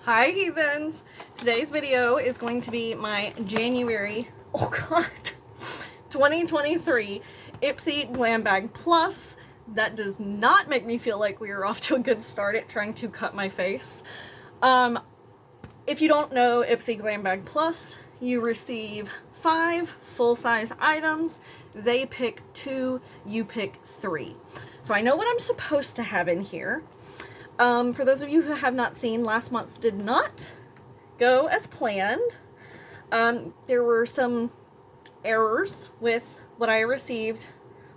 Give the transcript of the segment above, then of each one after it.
Hi heathens! Today's video is going to be my January, 2023 Ipsy Glam Bag Plus. That does not make me feel like we are off to a good start at trying to cut my face. If you don't know Ipsy Glam Bag Plus, you receive 5 full-size items. They pick 2, you pick 3. So I know what I'm supposed to have in here. For those of you who have not seen, last month did not go as planned. There were some errors with what I received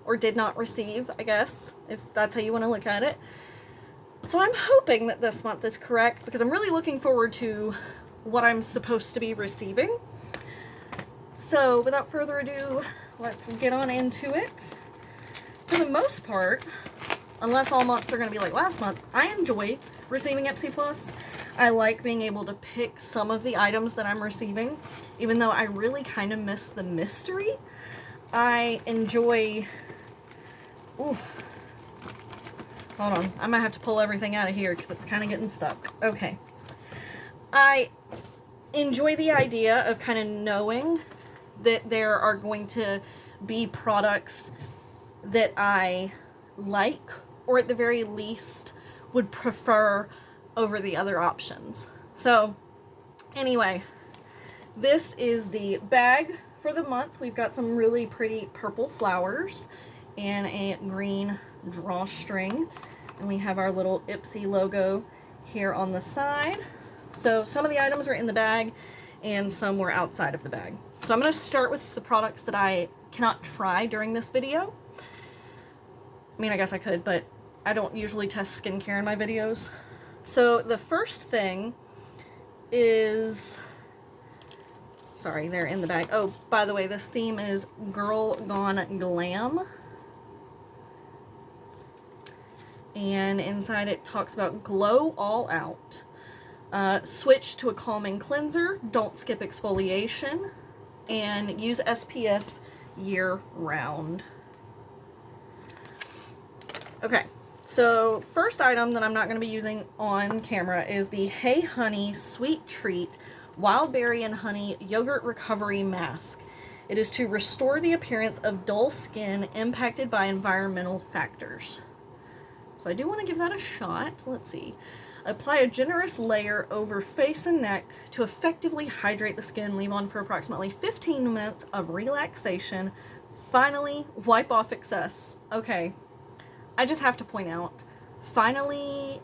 or did not receive, I guess, if that's how you want to look at it. So I'm hoping that this month is correct because I'm really looking forward to what I'm supposed to be receiving. So without further ado, let's get on into it. For the most part, unless all months are going to be like last month, I enjoy receiving Ipsy Plus. I like being able to pick some of the items that I'm receiving, even though I really kind of miss the mystery. I enjoy... Ooh. Hold on. I might have to pull everything out of here because it's kind of getting stuck. Okay. I enjoy the idea of kind of knowing that there are going to be products that I like, or at the very least would prefer over the other options. So anyway, this is the bag for the month. We've got some really pretty purple flowers and a green drawstring, and we have our little Ipsy logo here on the side. So some of the items are in the bag and some were outside of the bag. So I'm going to start with the products that I cannot try during this video. I mean, I guess I could, but I don't usually test skincare in my videos. So the first thing is, sorry, they're in the bag. Oh, by the way, this theme is Girl Gone Glam. And inside it talks about glow all out. Switch to a calming cleanser, don't skip exfoliation, and use SPF year round. Okay, so first item that I'm not going to be using on camera is the Hey Honey Sweet Treat Wild Berry and Honey Yogurt Recovery Mask. It is to restore the appearance of dull skin impacted by environmental factors. So I do want to give that a shot. Let's see. Apply a generous layer over face and neck to effectively hydrate the skin. Leave on for approximately 15 minutes of relaxation. Finally, wipe off excess. Okay. I just have to point out, finally,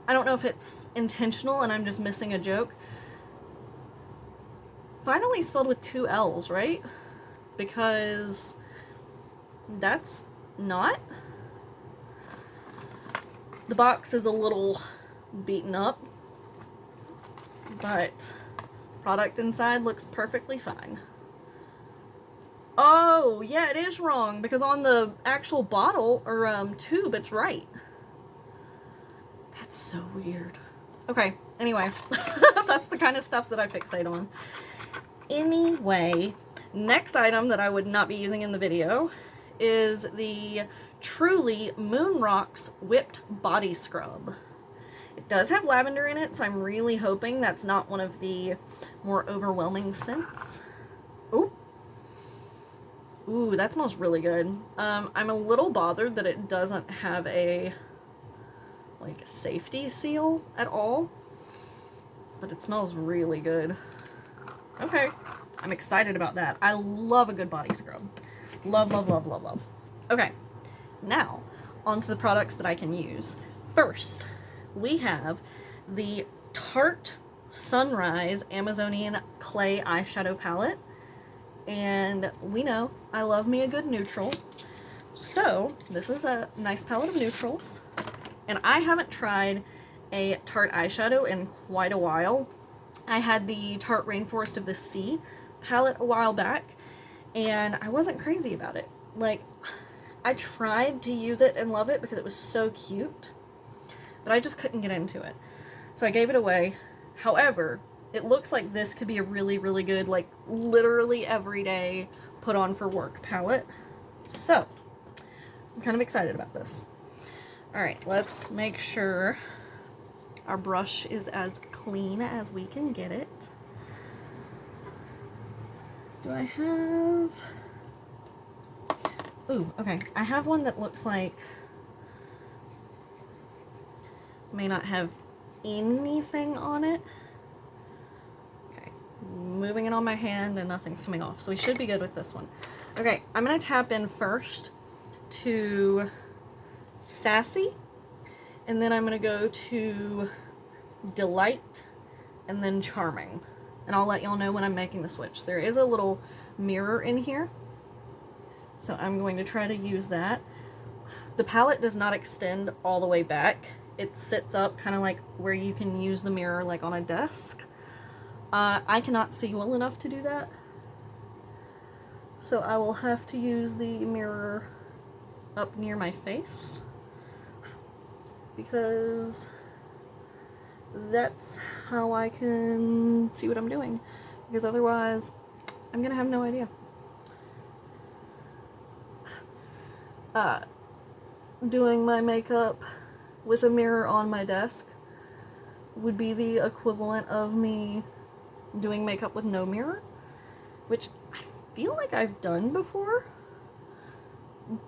I don't know if it's intentional and I'm just missing a joke. Finally spelled with 2 L's, right? Because that's not. The box is a little beaten up, but product inside looks perfectly fine. Oh, yeah, it is wrong, because on the actual bottle, or tube, it's right. That's so weird. Okay, anyway, that's the kind of stuff that I fixate on. Anyway, next item that I would not be using in the video is the Truly Moon Rocks Whipped Body Scrub. It does have lavender in it, so I'm really hoping that's not one of the more overwhelming scents. Ooh. Ooh, that smells really good. I'm a little bothered that it doesn't have a, like, safety seal at all. But it smells really good. Okay. I'm excited about that. I love a good body scrub. Love, love, love, love, love. Okay. Now, on to the products that I can use. First, we have the Tarte Sunrise Amazonian Clay Eyeshadow Palette. And we know I love me a good neutral. So this is a nice palette of neutrals. And I haven't tried a Tarte eyeshadow in quite a while. I had the Tarte Rainforest of the Sea palette a while back, and I wasn't crazy about it. Like, I tried to use it and love it because it was so cute, but I just couldn't get into it. So I gave it away. However, it looks like this could be a really, really good, like, literally everyday put on for work palette. So, I'm kind of excited about this. Alright, let's make sure Our brush is as clean as we can get it. Do I have... Ooh, okay. I have one that looks like may not have anything on it. Okay, moving it on my hand and nothing's coming off, so we should be good with this one. Okay, I'm gonna tap in first to Sassy, and then I'm gonna go to Delight, and then Charming, and I'll let y'all know when I'm making the switch. There is a little mirror in here, so I'm going to try to use that. The palette does not extend all the way back. It sits up kind of like where you can use the mirror like on a desk. I cannot see well enough to do that, so I will have to use the mirror up near my face, because that's how I can see what I'm doing, because otherwise I'm gonna have no idea. Doing my makeup with a mirror on my desk would be the equivalent of me doing makeup with no mirror, which I feel like I've done before,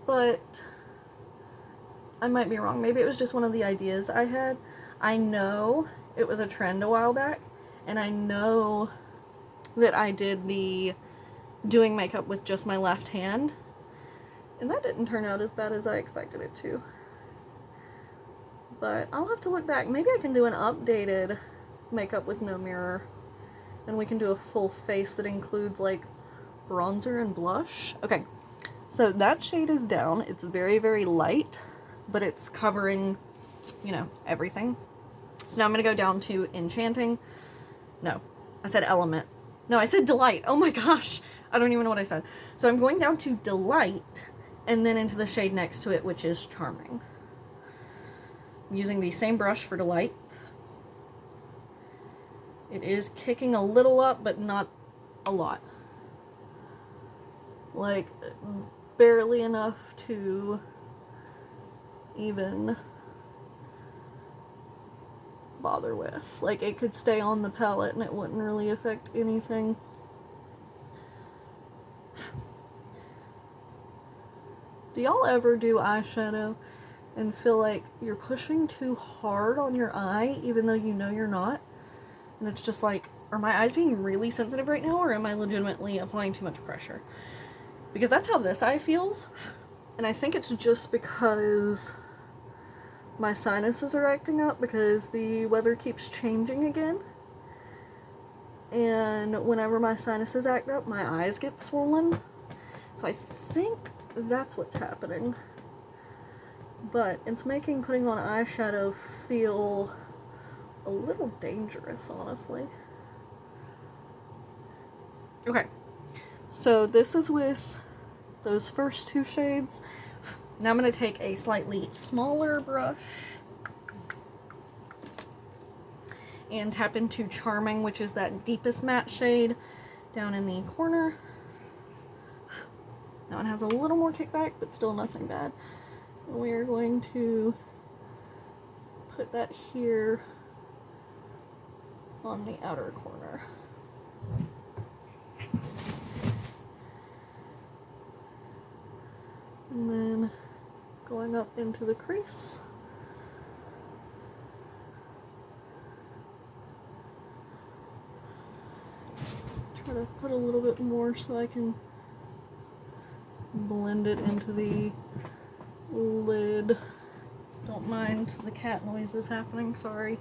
but I might be wrong. Maybe it was just one of the ideas I had. I know it was a trend a while back, and I know that I did the doing makeup with just my left hand, and that didn't turn out as bad as I expected it to. But I'll have to look back. Maybe I can do an updated makeup with no mirror, and we can do a full face that includes like bronzer and blush. Okay, so that shade is down. It's very, very light, but it's covering, you know, everything. So now I'm gonna go down to Enchanting. No, I said Element. No, I said Delight. Oh my gosh, I don't even know what I said. So I'm going down to Delight, and then into the shade next to it, which is Charming. I'm using the same brush for Delight. It is kicking a little up, but not a lot. Like, barely enough to even bother with. Like, it could stay on the palette and it wouldn't really affect anything. Do y'all ever do eyeshadow and feel like you're pushing too hard on your eye even though you know you're not? And it's just like, are my eyes being really sensitive right now, or am I legitimately applying too much pressure? Because that's how this eye feels. And I think it's just because my sinuses are acting up because the weather keeps changing again. And whenever my sinuses act up, my eyes get swollen. So I think that's what's happening. But it's making putting on eyeshadow feel a little dangerous, honestly. Okay, so this is with those first two shades. Now I'm going to take a slightly smaller brush and tap into Charming, which is that deepest matte shade down in the corner. That one has a little more kickback, but still nothing bad. And we are going to put that here on the outer corner. And then going up into the crease. Try to put a little bit more so I can blend it into the lid. Don't mind the cat noises happening, sorry.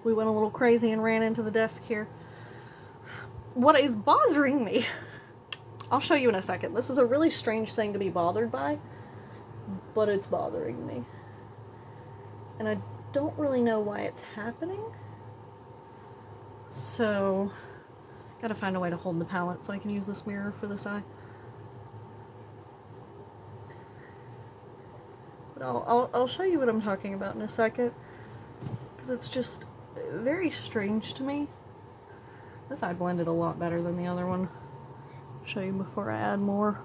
We went a little crazy and ran into the desk here. What is bothering me? I'll show you in a second. This is a really strange thing to be bothered by, but it's bothering me. And I don't really know why it's happening. So, gotta find a way to hold the palette so I can use this mirror for this eye. But I'll show you what I'm talking about in a second, because it's just very strange to me. This eye blended a lot better than the other one. I'll show you before I add more.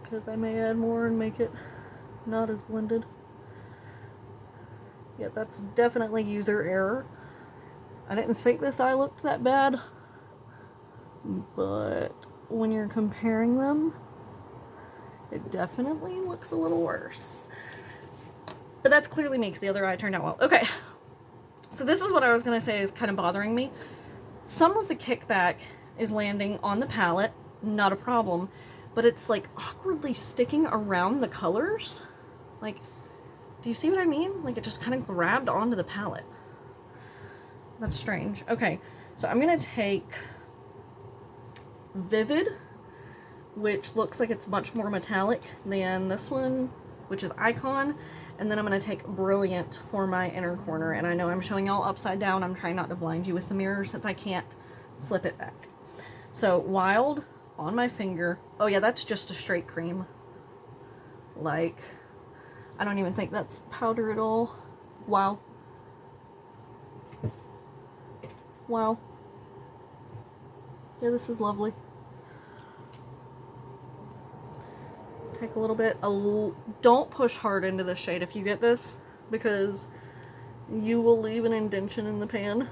because I may add more and make it not as blended. Yeah, that's definitely user error. I didn't think this eye looked that bad, but when you're comparing them, it definitely looks a little worse. But that's clearly me because the other eye turned out well. Okay, so this is what I was going to say is kind of bothering me. Some of the kickback is landing on the palette, not a problem, but it's like awkwardly sticking around the colors. Like, do you see what I mean? Like it just kind of grabbed onto the palette. That's strange. Okay, so I'm going to take Vivid, which looks like it's much more metallic than this one, which is Icon. And then I'm going to take Brilliant for my inner corner. And I know I'm showing y'all upside down. I'm trying not to blind you with the mirror since I can't flip it back. So Wild on my finger. Oh yeah, that's just a straight cream. Like, I don't even think that's powder at all. Wow. Wow. Yeah, this is lovely. Take a little bit. Don't push hard into this shade if you get this, because you will leave an indentation in the pan.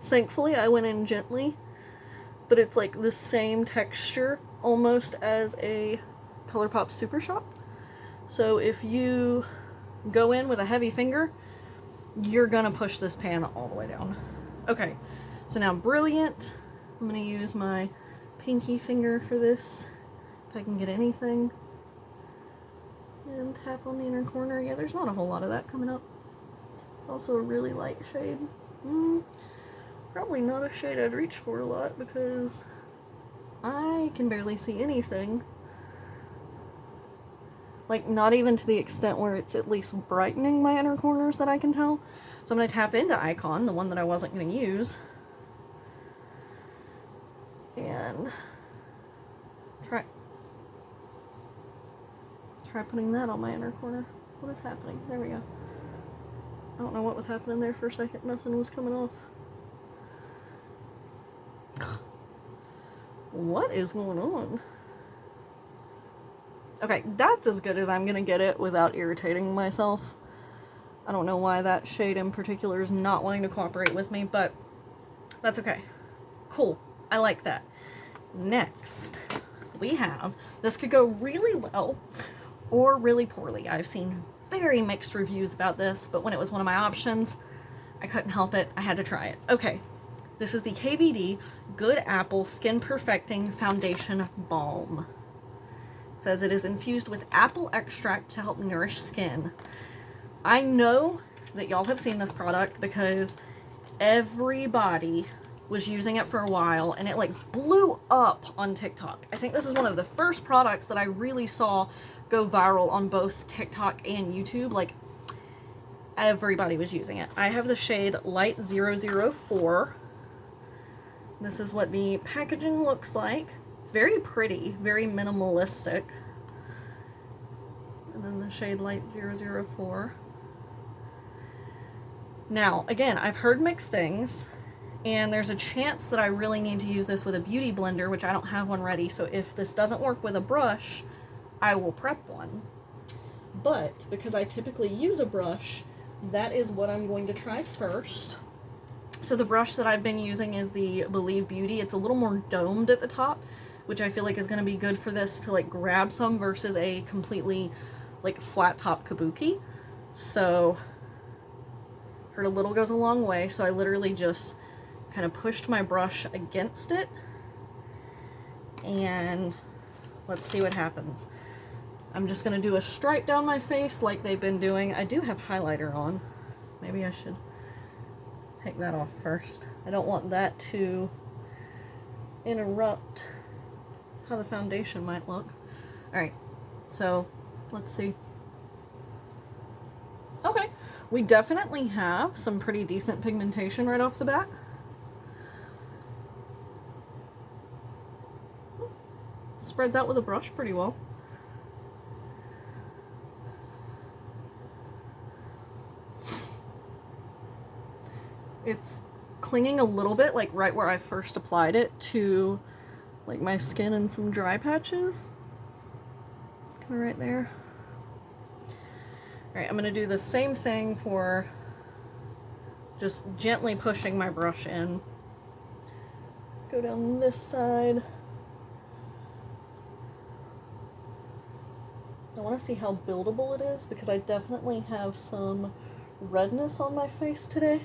Thankfully, I went in gently, but it's like the same texture almost as a ColourPop Super Shop. So if you go in with a heavy finger, you're gonna push this pan all the way down. Okay, so now Brilliant. I'm gonna use my pinky finger for this. If I can get anything. And tap on the inner corner. Yeah, there's not a whole lot of that coming up. It's also a really light shade. Probably not a shade I'd reach for a lot because I can barely see anything. Like, not even to the extent where it's at least brightening my inner corners that I can tell. So I'm going to tap into Icon, the one that I wasn't going to use. And try putting that on my inner corner. What is happening? There we go. I don't know what was happening there for a second. Nothing was coming off. What is going on? Okay, that's as good as I'm gonna get it without irritating myself. I don't know why that shade in particular is not wanting to cooperate with me, but that's okay. Cool. I like that. Next, we have, this could go really well or really poorly. I've seen very mixed reviews about this, but when it was one of my options, I couldn't help it. I had to try it. Okay, this is the KVD Good Apple Skin Perfecting Foundation Balm. It says it is infused with apple extract to help nourish skin. I know that y'all have seen this product because everybody was using it for a while and it like blew up on TikTok. I think this is one of the first products that I really saw go viral on both TikTok and YouTube. Like, everybody was using it. I have the shade Light 004. This is what the packaging looks like. It's very pretty, very minimalistic. And then the shade Light 004. Now, again, I've heard mixed things, and there's a chance that I really need to use this with a beauty blender, which I don't have one ready, so if this doesn't work with a brush, I will prep one. But because I typically use a brush, that is what I'm going to try first. So the brush that I've been using is the Believe Beauty. It's a little more domed at the top, which I feel like is going to be good for this to like grab some versus a completely like flat top kabuki. So heard a little goes a long way, so I literally just kind of pushed my brush against it and let's see what happens. I'm just going to do a stripe down my face like they've been doing. I do have highlighter on. Maybe I should take that off first. I don't want that to interrupt how the foundation might look. Alright, so let's see. Okay, we definitely have some pretty decent pigmentation right off the bat. Spreads out with a brush pretty well. It's clinging a little bit, like right where I first applied it, to like my skin and some dry patches. right there. Alright, I'm going to do the same thing for just gently pushing my brush in. Go down this side. I want to see how buildable it is because I definitely have some redness on my face today.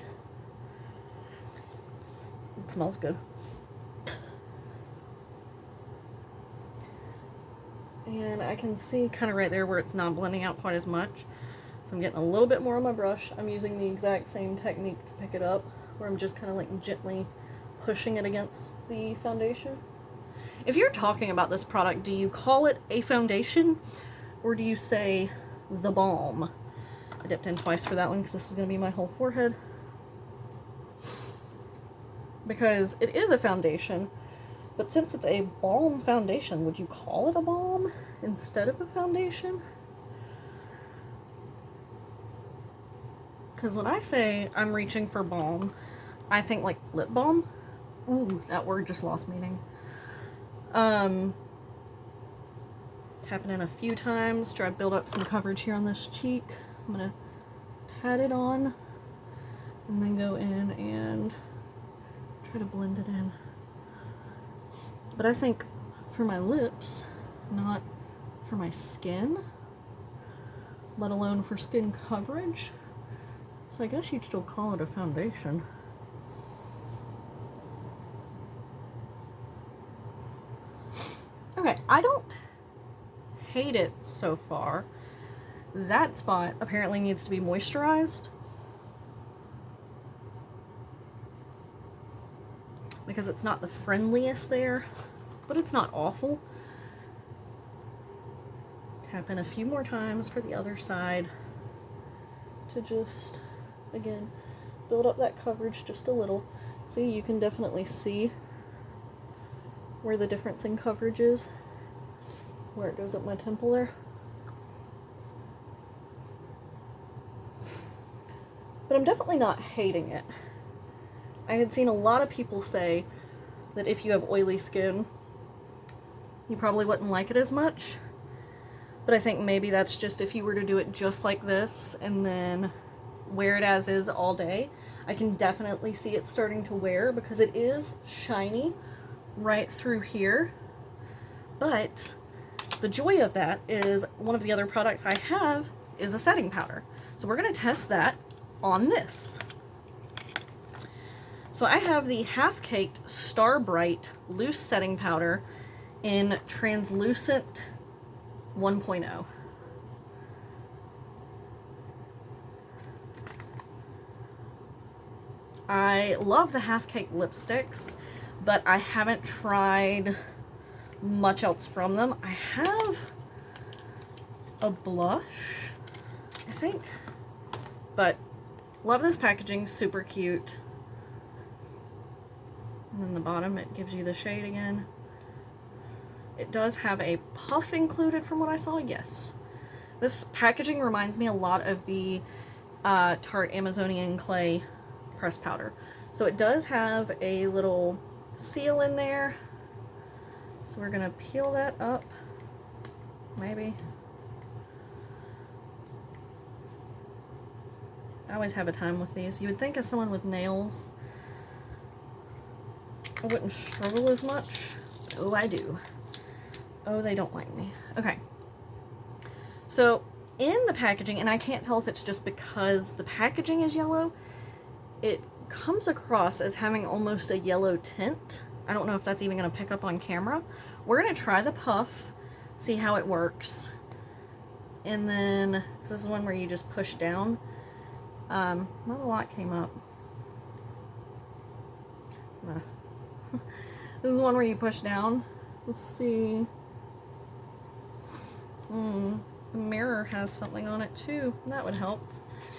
It smells good. And I can see kind of right there where it's not blending out quite as much. So I'm getting a little bit more on my brush. I'm using the exact same technique to pick it up, where I'm just kind of like gently pushing it against the foundation. If you're talking about this product, do you call it a foundation or do you say the balm? I dipped in twice for that one because this is going to be my whole forehead. Because it is a foundation, but since it's a balm foundation, would you call it a balm instead of a foundation? Because when I say I'm reaching for balm, I think like lip balm. Ooh, that word just lost meaning. Tapping in a few times, try to build up some coverage here on this cheek. I'm going to pat it on and then go in and try to blend it in. But I think for my lips, not for my skin, let alone for skin coverage. So I guess you'd still call it a foundation. Okay, I don't hate it so far. That spot apparently needs to be moisturized because it's not the friendliest there, but it's not awful. Tap in a few more times for the other side to just, again, build up that coverage just a little. See, you can definitely see where the difference in coverage is, where it goes up my temple there. But I'm definitely not hating it. I had seen a lot of people say that if you have oily skin, you probably wouldn't like it as much. But I think maybe that's just if you were to do it just like this and then wear it as is all day. I can definitely see it starting to wear because it is shiny right through here. But the joy of that is one of the other products I have is a setting powder. So we're going to test that on this. So I have the Half Caked Star Bright Loose Setting Powder in Translucent 1.0. I love the Half Cake lipsticks, but I haven't tried much else from them. I have a blush, I think, but love this packaging, super cute. And then the bottom, it gives you the shade again. It does have a puff included from what I saw, yes. This packaging reminds me a lot of the Tarte Amazonian Clay pressed powder. So it does have a little seal in there. So we're gonna peel that up, maybe. I always have a time with these. You would think as someone with nails, I wouldn't struggle as much. Oh, I do. Oh, they don't like me. Okay. So in the packaging, and I can't tell if it's just because the packaging is yellow, it comes across as having almost a yellow tint. I don't know if that's even going to pick up on camera. We're going to try the puff, see how it works. And then, this is one where you just push down. Not a lot came up. This is one where you push down. Let's see. The mirror has something on it too. That would help.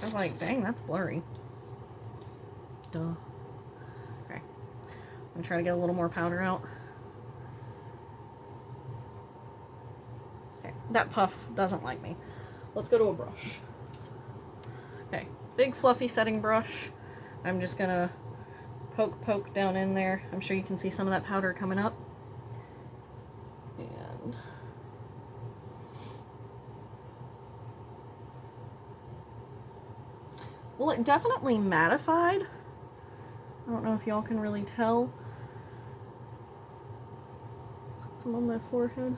I was like, dang, that's blurry. Duh. Okay. I'm gonna try to get a little more powder out. Okay, that puff doesn't like me. Let's go to a brush. Okay, big fluffy setting brush. I'm just gonna poke down in there. I'm sure you can see some of that powder coming up. And Well, it definitely mattified. I don't know if y'all can really tell. Put some on my forehead.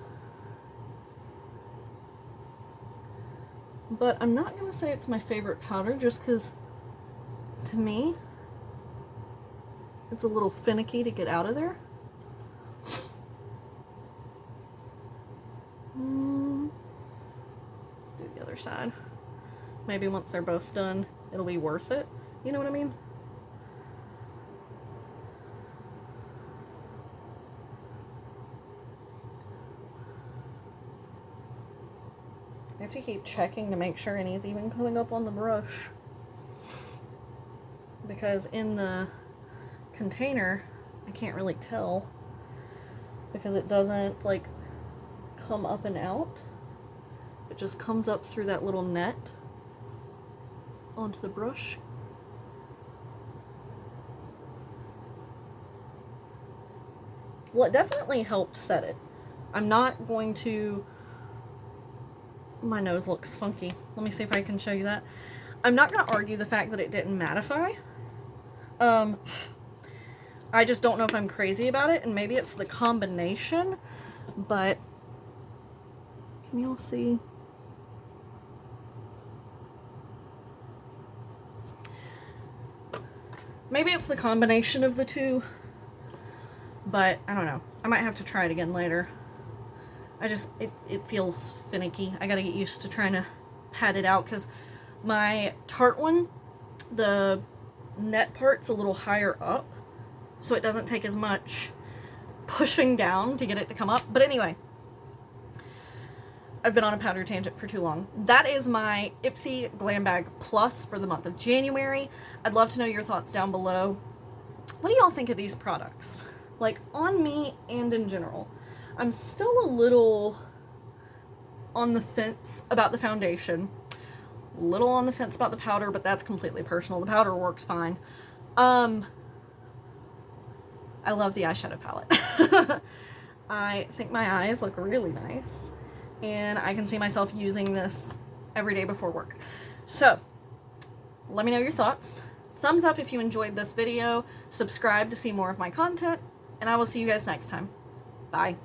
But I'm not going to say it's my favorite powder just because, to me, it's a little finicky to get out of there. Do the other side. Maybe once they're both done, it'll be worth it. You know what I mean? I have to keep checking to make sure any's even coming up on the brush. Because in the container, I can't really tell. Because it doesn't, like, come up and out. It just comes up through that little net onto the brush. Well, it definitely helped set it. I'm not going to... My nose looks funky. Let me see if I can show you that. I'm not going to argue the fact that it didn't mattify. I just don't know if I'm crazy about it, and maybe it's the combination, but can you all see? Maybe it's the combination of the two, but I don't know. I might have to try it again later. It feels finicky. I gotta get used to trying to pat it out because my Tarte one, the net part's a little higher up, so it doesn't take as much pushing down to get it to come up. But anyway, I've been on a powder tangent for too long. That is my Ipsy Glam Bag Plus for the month of January. I'd love to know your thoughts down below. What do y'all think of these products? Like, on me and in general. I'm still a little on the fence about the foundation. A little on the fence about the powder, but that's completely personal. The powder works fine. I love the eyeshadow palette. I think my eyes look really nice. And I can see myself using this every day before work. So, let me know your thoughts. Thumbs up if you enjoyed this video. Subscribe to see more of my content. And I will see you guys next time. Bye.